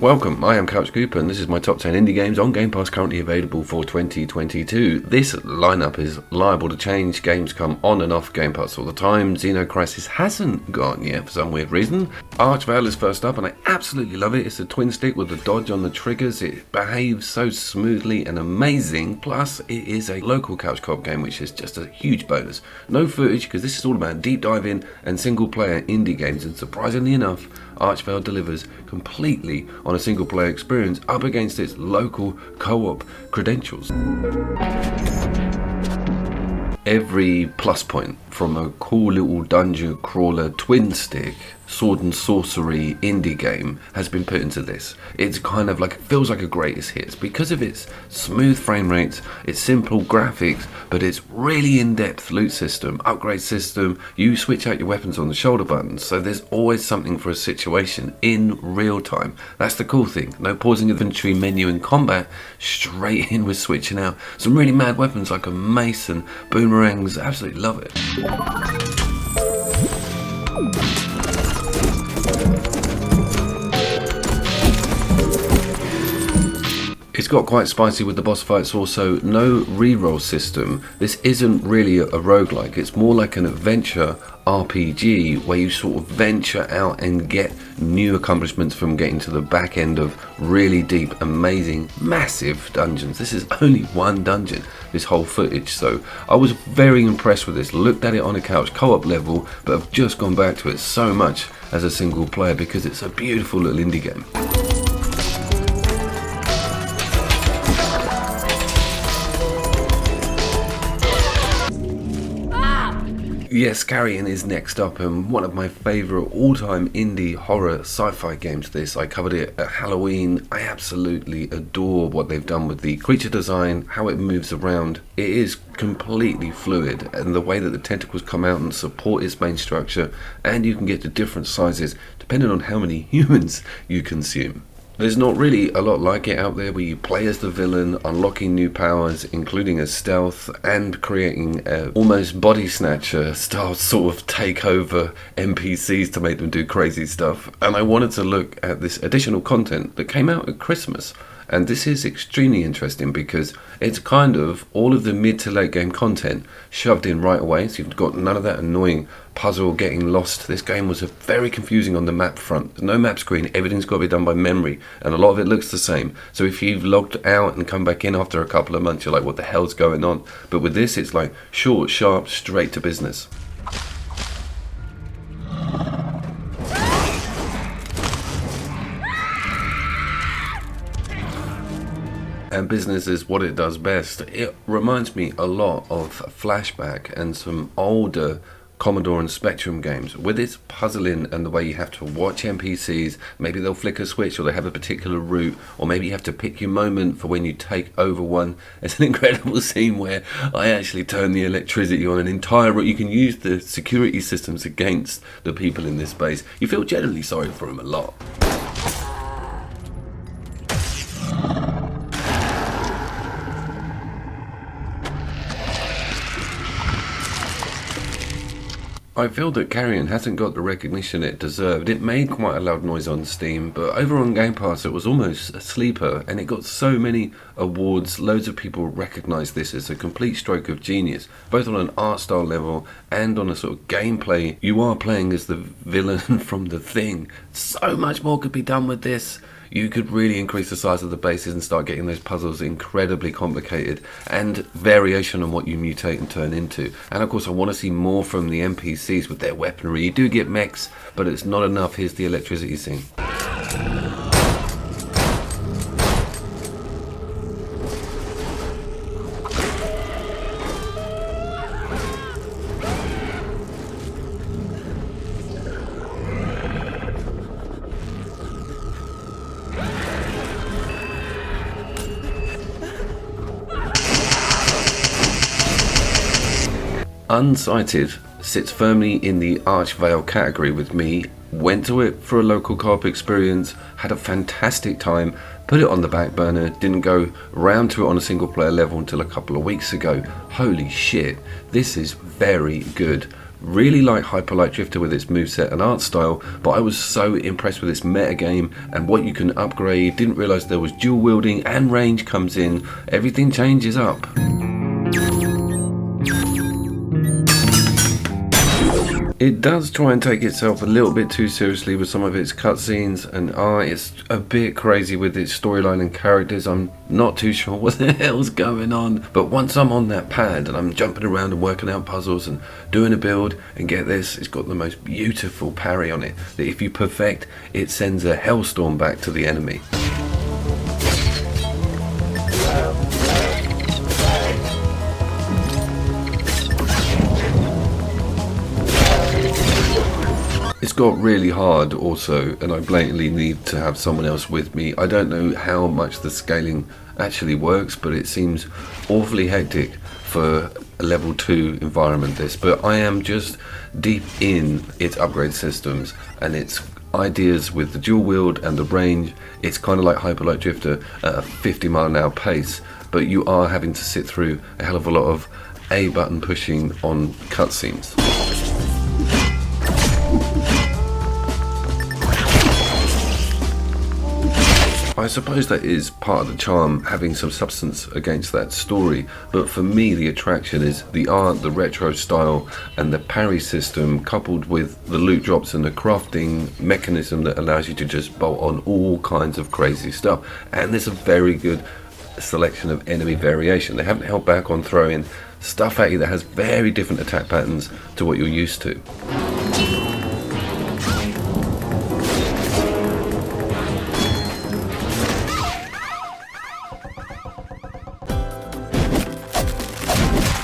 Welcome, I am Couch Cooper and this is my top 10 indie games on Gamepass currently available for 2022. This lineup is liable to change, games come on and off Gamepass all the time. Xenocrisis hasn't gone yet for some weird reason. Archvale is first up and I absolutely love it. It's a twin stick with the dodge on the triggers. It behaves so smoothly and amazing, plus it is a local couch co-op game which is just a huge bonus. No footage because this is all about deep diving and single player indie games, and surprisingly enough Archvale delivers completely on a single player experience up against its local co-op credentials. Every plus point from a cool little dungeon crawler twin stick sword and sorcery indie game has been put into this. It's kind of like, it feels like a greatest hits because of its smooth frame rates, its simple graphics, but its really in-depth loot system, upgrade system. You switch out your weapons on the shoulder buttons, so there's always something for a situation in real time. That's the cool thing. No pausing inventory menu in combat, straight in with switching out. Some really mad weapons like a mace and boomerangs. Absolutely love it. It's got quite spicy with the boss fights also. No reroll system. This isn't really a roguelike. It's more like an adventure RPG where you sort of venture out and get new accomplishments from getting to the back end of really deep, amazing, massive dungeons. This is only one dungeon, this whole footage, so I was very impressed with this. Looked at it on a couch co-op level, but I've just gone back to it so much as a single player because it's a beautiful little indie game. Yes, Carrion is next up, and one of my favourite all-time indie horror sci-fi games. This, I covered it at Halloween. I absolutely adore what they've done with the creature design, how it moves around. It is completely fluid, and the way that the tentacles come out and support its main structure, and you can get to different sizes depending on how many humans you consume. There's not really a lot like it out there where you play as the villain, unlocking new powers, including a stealth, and creating almost body snatcher style sort of takeover NPCs to make them do crazy stuff. And I wanted to look at this additional content that came out at Christmas. And this is extremely interesting because it's kind of all of the mid to late game content shoved in right away, so you've got none of that annoying puzzle getting lost. This game was very confusing on the map front. There's no map screen, everything's got to be done by memory, and a lot of it looks the same. So if you've logged out and come back in after a couple of months, you're like, what the hell's going on? But with this, it's like short, sharp, straight to business. And business is what it does best. It reminds me a lot of Flashback and some older Commodore and Spectrum games with its puzzling and the way you have to watch NPCs. Maybe they'll flick a switch or they have a particular route, or maybe you have to pick your moment for when you take over one. It's an incredible scene where I actually turn the electricity on an entire route. You can use the security systems against the people in this base. You feel generally sorry for them a lot. I feel that Carrion hasn't got the recognition it deserved. It made quite a loud noise on Steam, but over on Game Pass it was almost a sleeper, and it got so many awards. Loads of people recognise this as a complete stroke of genius, both on an art style level and on a sort of gameplay. You are playing as the villain from The Thing. So much more could be done with this. You could really increase the size of the bases and start getting those puzzles incredibly complicated, and variation on what you mutate and turn into. And of course I want to see more from the NPCs with their weaponry. You do get mechs, but it's not enough. Here's the electricity scene. Unsighted sits firmly in the Archvale category with me. Went to it for a local co-op experience, had a fantastic time, put it on the back burner, didn't go round to it on a single player level until a couple of weeks ago. Holy shit, this is very good. Really like Hyperlight Drifter with its moveset and art style, but I was so impressed with its metagame and what you can upgrade. Didn't realise there was dual wielding and range comes in. Everything changes up. It does try and take itself a little bit too seriously with some of its cutscenes, and it's a bit crazy with its storyline and characters. I'm not too sure what the hell's going on, but once I'm on that pad and I'm jumping around and working out puzzles and doing a build, and get this, it's got the most beautiful parry on it that if you perfect, it sends a hellstorm back to the enemy. It's got really hard also, and I blatantly need to have someone else with me. I don't know how much the scaling actually works, but it seems awfully hectic for a level 2 environment this, but I am just deep in its upgrade systems and its ideas with the dual wield and the range. It's kind of like Hyperlight Drifter at a 50-mile-an-hour pace, but you are having to sit through a hell of a lot of A button pushing on cutscenes. I suppose that is part of the charm, having some substance against that story, but for me the attraction is the art, the retro style and the parry system, coupled with the loot drops and the crafting mechanism that allows you to just bolt on all kinds of crazy stuff. And there's a very good selection of enemy variation. They haven't held back on throwing stuff at you that has very different attack patterns to what you're used to.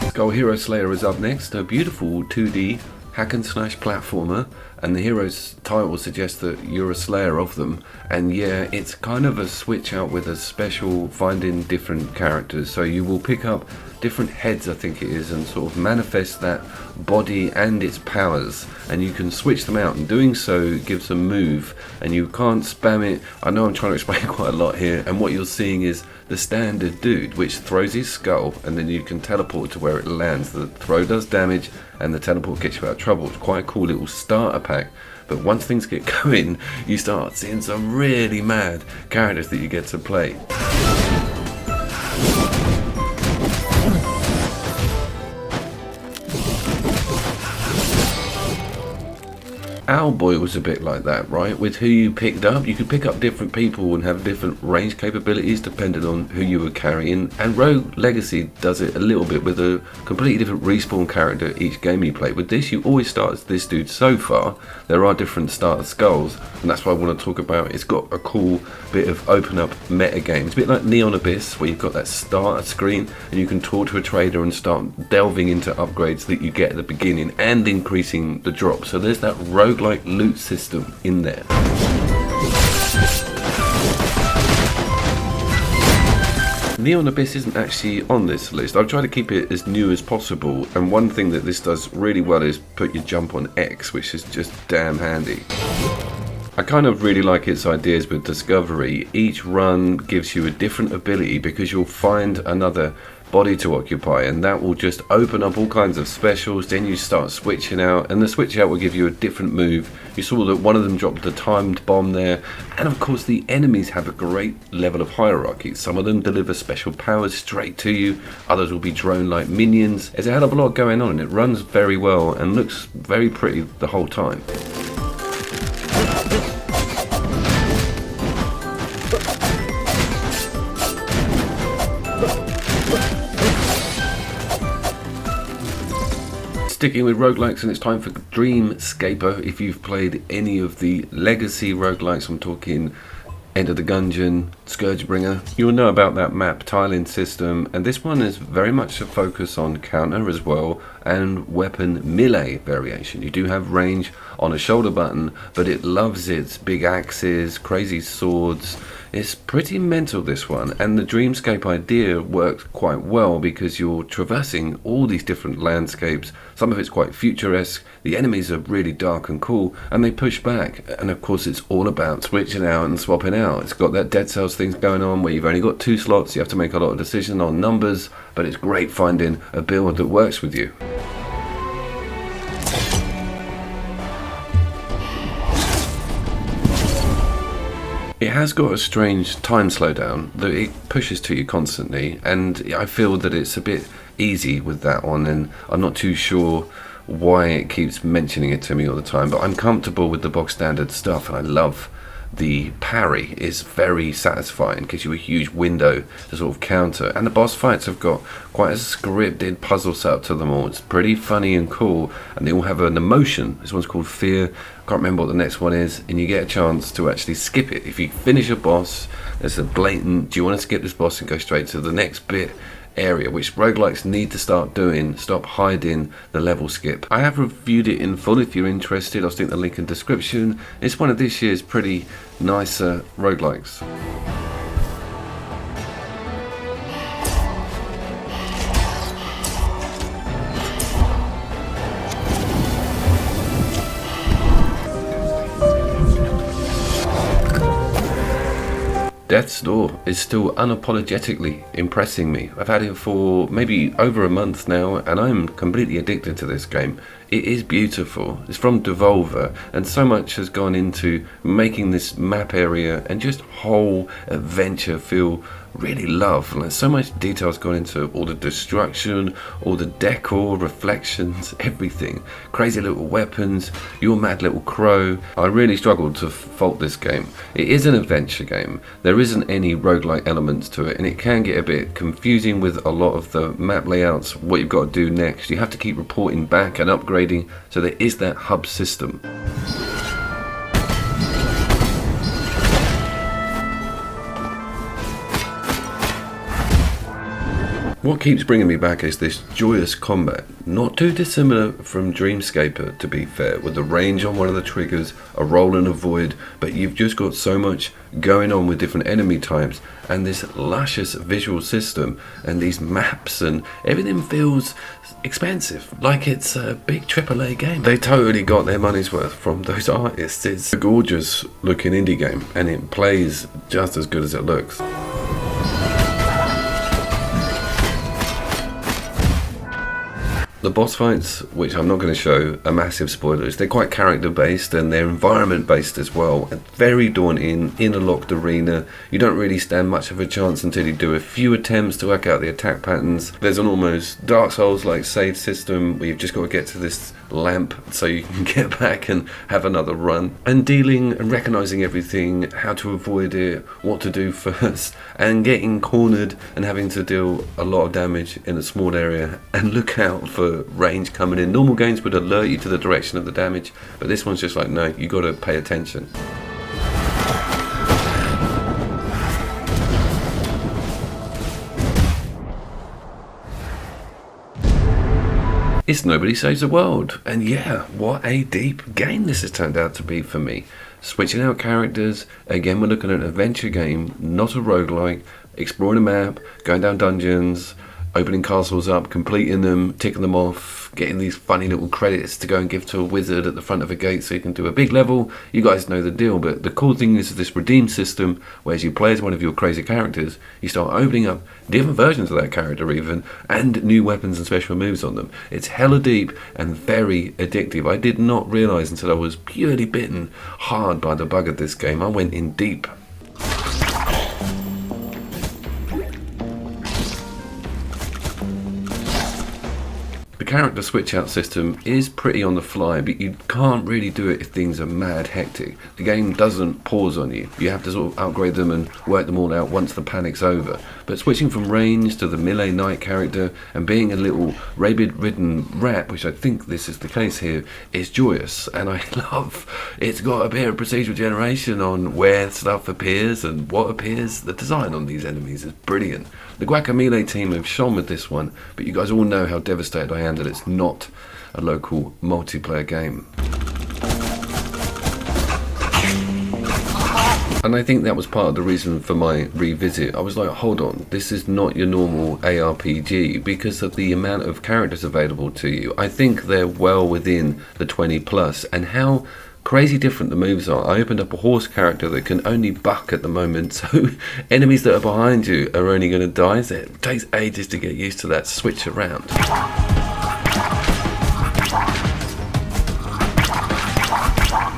Skull Hero Slayer is up next, a beautiful 2D hack and slash platformer, and the hero's title suggests that you're a slayer of them. And yeah, it's kind of a switch out with a special finding different characters, so you will pick up different heads, I think it is, and sort of manifest that body and its powers, and you can switch them out, and doing so gives a move and you can't spam it. I know I'm trying to explain quite a lot here, and what you're seeing is the standard dude which throws his skull and then you can teleport to where it lands. The throw does damage and the teleport gets you out of trouble. It's quite a cool little starter pack, but once things get going you start seeing some really mad characters that you get to play. Owlboy was a bit like that, right? With who you picked up, you could pick up different people and have different range capabilities depending on who you were carrying. And Rogue Legacy does it a little bit with a completely different respawn character each game you play. With this, you always start as this dude. So far, there are different starter skulls, and that's what I want to talk about. It's got a cool bit of open up meta game. It's a bit like Neon Abyss, where you've got that starter screen and you can talk to a trader and start delving into upgrades that you get at the beginning and increasing the drop. So there's that roguelike loot system in there. Neon Abyss isn't actually on this list. I've tried to keep it as new as possible, and one thing that this does really well is put your jump on X, which is just damn handy. I kind of really like its ideas with discovery. Each run gives you a different ability because you'll find another body to occupy, and that will just open up all kinds of specials. Then you start switching out, and the switch out will give you a different move. You saw that one of them dropped the timed bomb there, and of course the enemies have a great level of hierarchy. Some of them deliver special powers straight to you, others will be drone like minions. There's a hell of a lot going on, and it runs very well and looks very pretty the whole time. Sticking with roguelikes, and it's time for Dreamscaper. If you've played any of the legacy roguelikes, I'm talking Enter the Gungeon, Scourgebringer, you'll know about that map tiling system, and this one is very much a focus on counter as well and weapon melee variation. You do have range on a shoulder button, but it loves its big axes, crazy swords. It's pretty mental, this one, and the Dreamscape idea works quite well because you're traversing all these different landscapes. Some of it's quite futuresque, the enemies are really dark and cool, and they push back, and of course it's all about switching out and swapping out. It's got that Dead Cells things going on where you've only got 2 slots, you have to make a lot of decisions on numbers, but it's great finding a build that works with you. It has got a strange time slowdown that it pushes to you constantly, and I feel that it's a bit easy with that one, and I'm not too sure why it keeps mentioning it to me all the time, but I'm comfortable with the box standard stuff, and I love the parry. Is very satisfying, gives you a huge window to sort of counter, and the boss fights have got quite a scripted puzzle set up to them all. It's pretty funny and cool, and they all have an emotion. This one's called Fear, can't remember what the next one is, and you get a chance to actually skip it. If you finish a boss, there's a blatant, do you want to skip this boss and go straight to the next bit area, which roguelikes need to start doing. Stop hiding the level skip. I have reviewed it in full if you're interested. I'll stick the link in the description. It's one of this year's pretty nicer roguelikes. Death's Door is still unapologetically impressing me. I've had it for maybe over a month now, and I'm completely addicted to this game. It is beautiful. It's from Devolver, and so much has gone into making this map area and just whole adventure feel really love. Like, so much detail has gone into all the destruction, all the decor, reflections, everything. Crazy little weapons, your mad little crow. I really struggled to fault this game. It is an adventure game. There isn't any roguelike elements to it, and it can get a bit confusing with a lot of the map layouts, what you've got to do next. You have to keep reporting back and upgrading, so there is that hub system. What keeps bringing me back is this joyous combat, not too dissimilar from Dreamscaper, to be fair, with the range on one of the triggers, a roll and avoid, but you've just got so much going on with different enemy types, and this luscious visual system, and these maps, and everything feels expensive, like it's a big AAA game. They totally got their money's worth from those artists. It's a gorgeous looking indie game, and it plays just as good as it looks. The boss fights, which I'm not going to show, are massive spoilers. They're quite character based and they're environment based as well. And very daunting in a locked arena. You don't really stand much of a chance until you do a few attempts to work out the attack patterns. There's an almost Dark Souls like save system where you've just got to get to this lamp so you can get back and have another run. And dealing and recognizing everything, how to avoid it, what to do first, and getting cornered and having to deal a lot of damage in a small area and look out for range coming in. Normal games would alert you to the direction of the damage, but this one's just like, no, you got to pay attention. It's Nobody Saves the World, and yeah, what a deep game this has turned out to be for me. Switching out characters, again we're looking at an adventure game, not a roguelike, exploring a map, going down dungeons, opening castles up, completing them, ticking them off, getting these funny little credits to go and give to a wizard at the front of a gate so you can do a big level. You guys know the deal, but the cool thing is this redeem system, where as you play as one of your crazy characters, you start opening up different versions of that character even, and new weapons and special moves on them. It's hella deep and very addictive. I did not realise until I was purely bitten hard by the bug of this game. I went in deep. The character switch out system is pretty on the fly, but you can't really do it if things are mad hectic. The game doesn't pause on you. You have to sort of upgrade them and work them all out once the panic's over. But switching from range to the melee knight character and being a little rabid-ridden rat, which I think this is the case here, is joyous. And I love it's got a bit of procedural generation on where stuff appears and what appears. The design on these enemies is brilliant. The Guacamelee team have shone with this one, but you guys all know how devastated I am that it's not a local multiplayer game. And I think that was part of the reason for my revisit. I was like, hold on, this is not your normal ARPG because of the amount of characters available to you. I think they're well within the 20 plus, and how crazy different the moves are. I opened up a horse character that can only buck at the moment, so enemies that are behind you are only going to die. So it takes ages to get used to that switch around.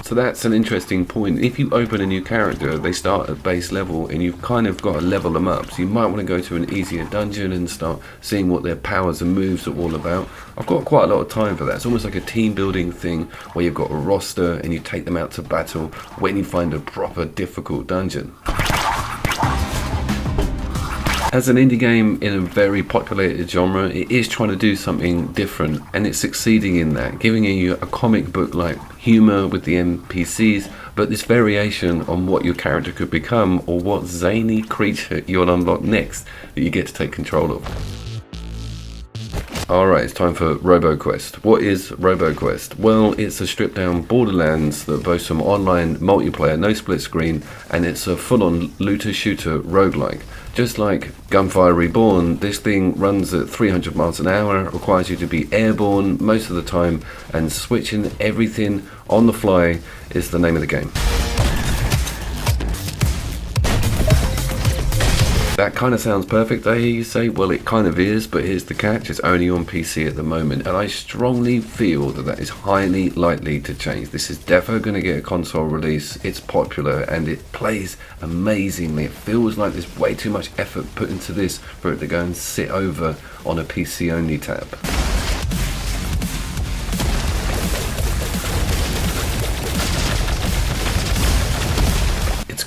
So that's an interesting point. If you open a new character, they start at base level and you've kind of got to level them up. So you might want to go to an easier dungeon and start seeing what their powers and moves are all about. I've got quite a lot of time for that. It's almost like a team building thing where you've got a roster and you take them out to battle when you find a proper difficult dungeon. As an indie game in a very populated genre, it is trying to do something different, and it's succeeding in that, giving you a comic book like humour with the NPCs, but this variation on what your character could become or what zany creature you'll unlock next that you get to take control of. Alright, it's time for Roboquest. What is Roboquest? Well, it's a stripped down Borderlands that boasts some online multiplayer, no split screen, and it's a full-on looter-shooter roguelike. Just like Gunfire Reborn, this thing runs at 300 miles an hour, requires you to be airborne most of the time, and switching everything on the fly is the name of the game. That kind of sounds perfect, I hear you say. Well, it kind of is, but here's the catch. It's only on PC at the moment, and I strongly feel that that is highly likely to change. This is definitely going to get a console release. It's popular, and it plays amazingly. It feels like there's way too much effort put into this for it to go and sit over on a PC-only tab.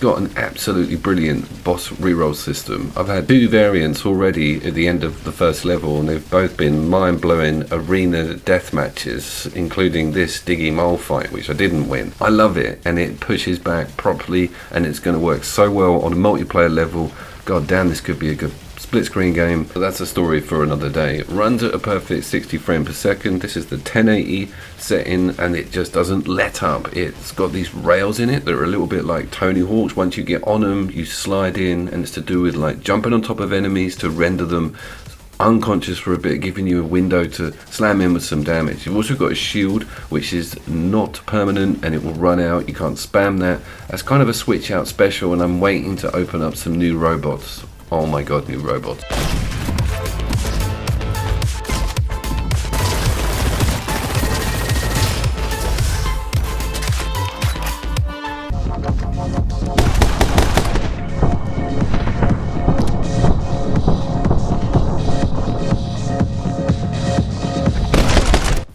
Got an absolutely brilliant boss reroll system. I've had 2 variants already at the end of the first level, and they've both been mind-blowing arena death matches, including this Diggy Mole fight, which I didn't win. I love it, and it pushes back properly, and it's going to work so well on a multiplayer level. God damn, this could be a good split screen game, but that's a story for another day. It runs at a perfect 60 frames per second. This is the 1080 setting, and it just doesn't let up. It's got these rails in it that are a little bit like Tony Hawk's. Once you get on them, you slide in, and it's to do with like jumping on top of enemies to render them unconscious for a bit, giving you a window to slam in with some damage. You've also got a shield which is not permanent and it will run out. You can't spam that. That's kind of a switch out special, and I'm waiting to open up some new robots. Oh my god, new robots.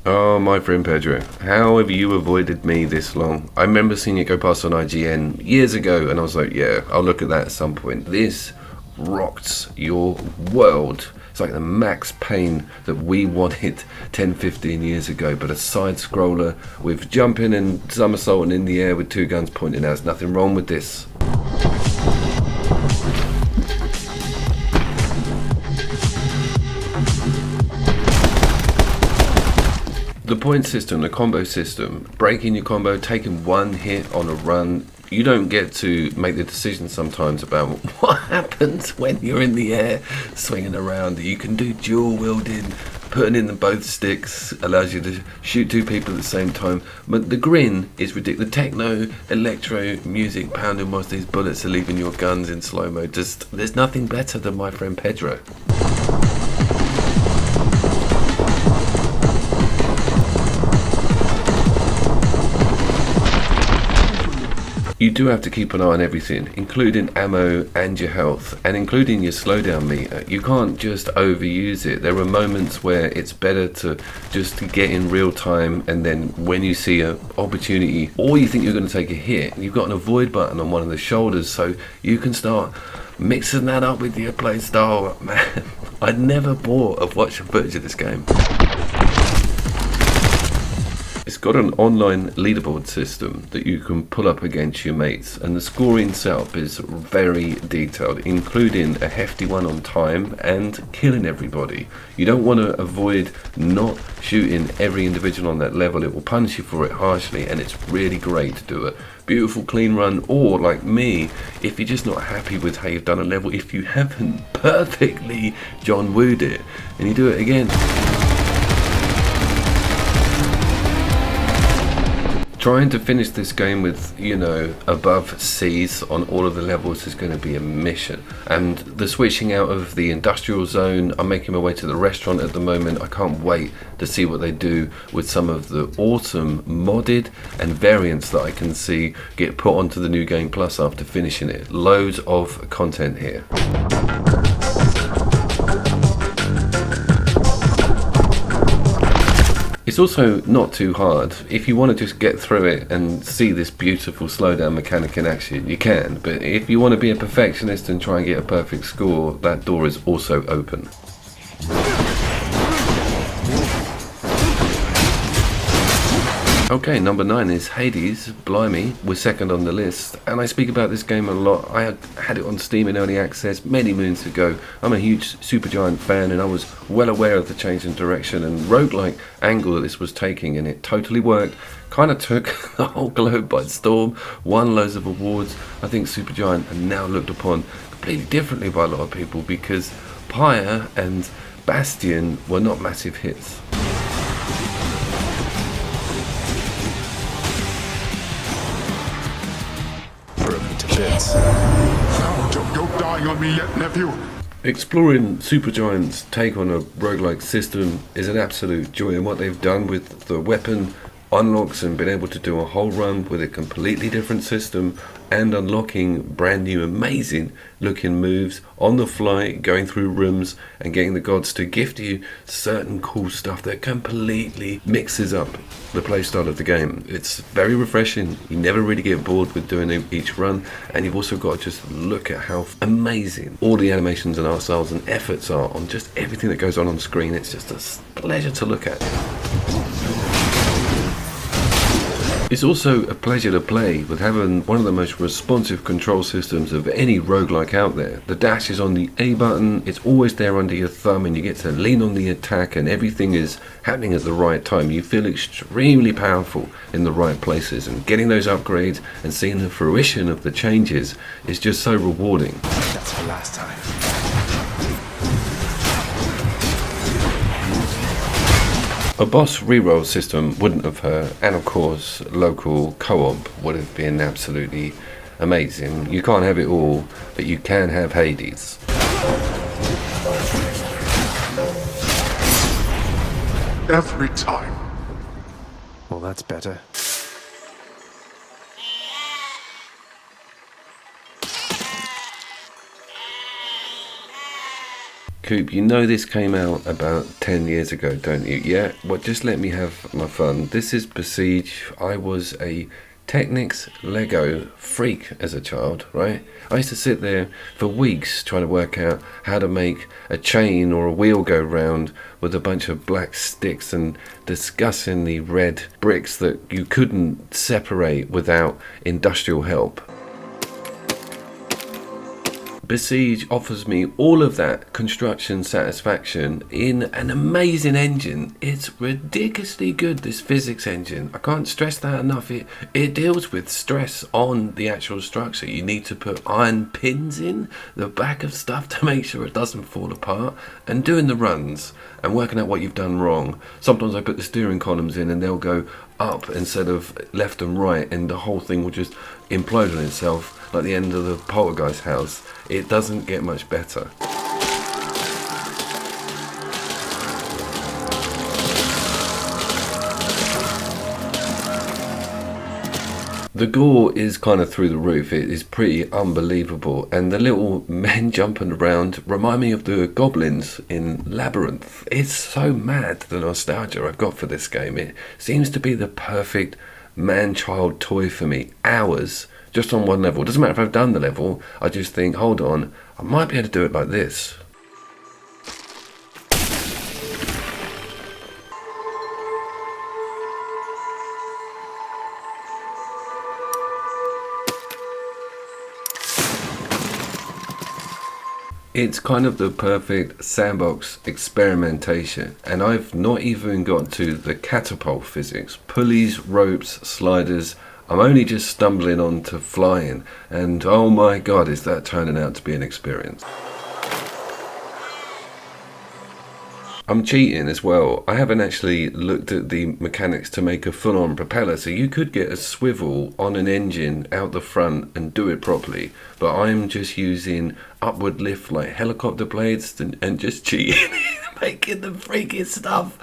Oh, my friend Pedro, how have you avoided me this long? I remember seeing it go past on IGN years ago, and I was like, yeah, I'll look at that at some point. This rocked your world. It's like the Max Payne that we wanted 10-15 years ago, but a side scroller with jumping and somersaulting in the air with 2 guns pointing out. There's nothing wrong with this. The point system, the combo system, breaking your combo, taking 1 hit on a run. You don't get to make the decision sometimes about what happens when you're in the air swinging around. You can do dual wielding, putting in both sticks allows you to shoot 2 people at the same time. But the grin is ridiculous. The techno, electro music pounding whilst these bullets are leaving your guns in slow-mo. There's nothing better than my friend Pedro. You do have to keep an eye on everything, including ammo and your health, and including your slowdown meter. You can't just overuse it. There are moments where it's better to just get in real time, and then when you see an opportunity or you think you're going to take a hit, you've got an avoid button on one of the shoulders, so you can start mixing that up with your play style. Man, I'd never bought a watch and footage of this game. It's got an online leaderboard system that you can pull up against your mates, and the scoring setup is very detailed, including a hefty one on time and killing everybody. You don't want to avoid not shooting every individual on that level. It will punish you for it harshly, and it's really great to do a beautiful clean run, or like me, if you're just not happy with how you've done a level, if you haven't perfectly John Wooed it, and you do it again. Trying to finish this game with, you know, above C's on all of the levels is going to be a mission. And the switching out of the industrial zone, I'm making my way to the restaurant at the moment. I can't wait to see what they do with some of the awesome modded and variants that I can see get put onto the new Game Plus after finishing it. Loads of content here. It's also not too hard. If you want to just get through it and see this beautiful slowdown mechanic in action, you can. But if you want to be a perfectionist and try and get a perfect score, that door is also open. Okay, number 9 is Hades. Blimey, we're second on the list, and I speak about this game a lot. I had it on Steam in early access many moons ago. I'm a huge Supergiant fan, and I was well aware of the change in direction and roguelike angle that this was taking, and it totally worked. Kind of took the whole globe by storm, won loads of awards. I think Supergiant are now looked upon completely differently by a lot of people because Pyre and Bastion were not massive hits. Oh, don't go dying on me yet, nephew. Exploring Supergiant's take on a roguelike system is an absolute joy, and what they've done with the weapon unlocks and been able to do a whole run with a completely different system and unlocking brand new amazing looking moves on the fly, going through rooms and getting the gods to gift you certain cool stuff that completely mixes up the playstyle of the game. It's very refreshing. You never really get bored with doing each run, and you've also got to just look at how amazing all the animations and art styles and efforts are on just everything that goes on screen. It's just a pleasure to look at. It's also a pleasure to play with having one of the most responsive control systems of any roguelike out there. The dash is on the A button, it's always there under your thumb, and you get to lean on the attack, and everything is happening at the right time. You feel extremely powerful in the right places, and getting those upgrades and seeing the fruition of the changes is just so rewarding. That's for last time. A boss reroll system wouldn't have hurt, and of course local co-op would have been absolutely amazing. You can't have it all, but you can have Hades. Every time. Well, that's better. Coop, you know this came out about 10 years ago, don't you? Yeah? Well, just let me have my fun. This is Besiege. I was a Technics Lego freak as a child, right? I used to sit there for weeks trying to work out how to make a chain or a wheel go round with a bunch of black sticks and discussing the red bricks that you couldn't separate without industrial help. Besiege offers me all of that construction satisfaction in an amazing engine. It's ridiculously good, this physics engine. I can't stress that enough. It deals with stress on the actual structure. You need to put iron pins in the back of stuff to make sure it doesn't fall apart, and doing the runs and working out what you've done wrong. Sometimes I put the steering columns in and they'll go up instead of left and right, and the whole thing will just implode on itself like the end of the Poltergeist house. It doesn't get much better. The gore is kind of through the roof. It is pretty unbelievable, and the little men jumping around remind me of the goblins in Labyrinth. It's so mad, the nostalgia I've got for this game. It seems to be the perfect man-child toy for me. Hours just on one level. Doesn't matter if I've done the level, I just think, hold on, I might be able to do it like this. It's kind of the perfect sandbox experimentation, and I've not even got to the catapult physics. Pulleys, ropes, sliders. I'm only just stumbling on to flying, and oh my god, is that turning out to be an experience. I'm cheating as well. I haven't actually looked at the mechanics to make a full-on propeller, so you could get a swivel on an engine out the front and do it properly, but I'm just using upward lift like helicopter blades and just cheating. Making the freaking stuff.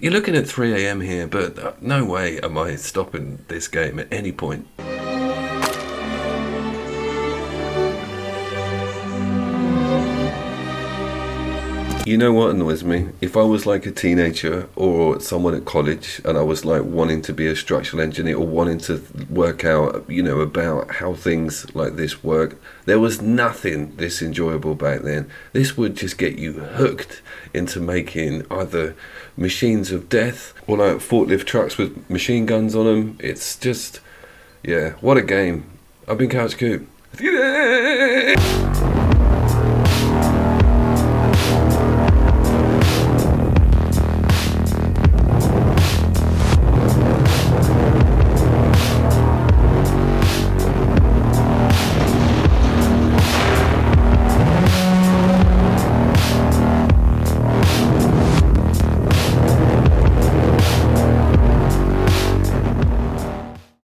You're looking at 3 a.m. here, but no way am I stopping this game at any point. You know what annoys me? If I was like a teenager or someone at college and I was like wanting to be a structural engineer or wanting to work out, you know, about how things like this work, there was nothing this enjoyable back then. This would just get you hooked into making either machines of death or like forklift trucks with machine guns on them. It's just, yeah, what a game. I've been Couch Coop.